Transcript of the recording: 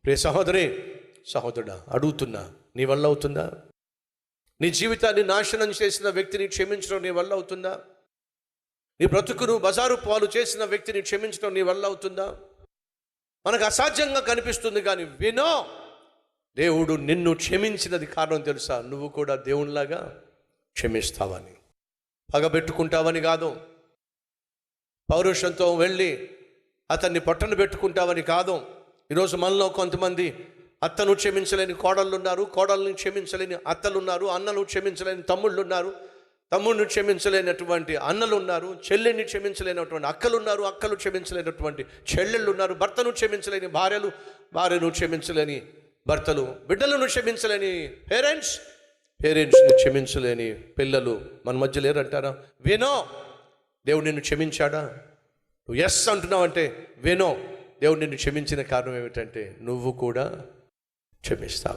ప్రియ సహోదరి, సహోదరుడా, అడుగుతున్నా, నీ వల్ల అవుతుందా? నీ జీవితాన్ని నాశనం చేసిన వ్యక్తిని క్షమించడం నీ వల్ల అవుతుందా? నీ బ్రతుకును బజారు పాలు చేసిన వ్యక్తిని క్షమించడం నీ వల్ల అవుతుందా? మనకు అసాధ్యంగా కనిపిస్తుంది, కానీ వినో, దేవుడు నిన్ను క్షమించినది కారణం తెలుసా? నువ్వు కూడా దేవునిలాగా క్షమిస్తావని. పగబెట్టుకుంటావని కాదు, పౌరుషంతో వెళ్ళి అతన్ని పట్టణ పెట్టుకుంటావని కాదు. ఈరోజు మనలో కొంతమంది అత్తను క్షమించలేని కోడళ్ళు ఉన్నారు, కోడళ్ళని క్షమించలేని అత్తలు ఉన్నారు, అన్నలు క్షమించలేని తమ్ముళ్ళు ఉన్నారు, తమ్ముడిని క్షమించలేనటువంటి అన్నలు ఉన్నారు, చెల్లెని క్షమించలేనటువంటి అక్కలు ఉన్నారు, అక్కలు క్షమించలేనటువంటి చెల్లెళ్ళు ఉన్నారు, భర్తను క్షమించలేని భార్యలు, భార్యను క్షమించలేని భర్తలు, బిడ్డలను క్షమించలేని పేరెంట్స్ని క్షమించలేని పిల్లలు మన మధ్య లేరంటారా? వినో, దేవుడు నిన్ను క్షమించాడా? నువ్వు ఎస్ అంటున్నావు అంటే వినో, దేవుడు నిన్ను క్షమించిన కారణం ఏమిటంటే నువ్వు కూడా క్షమిస్తావు.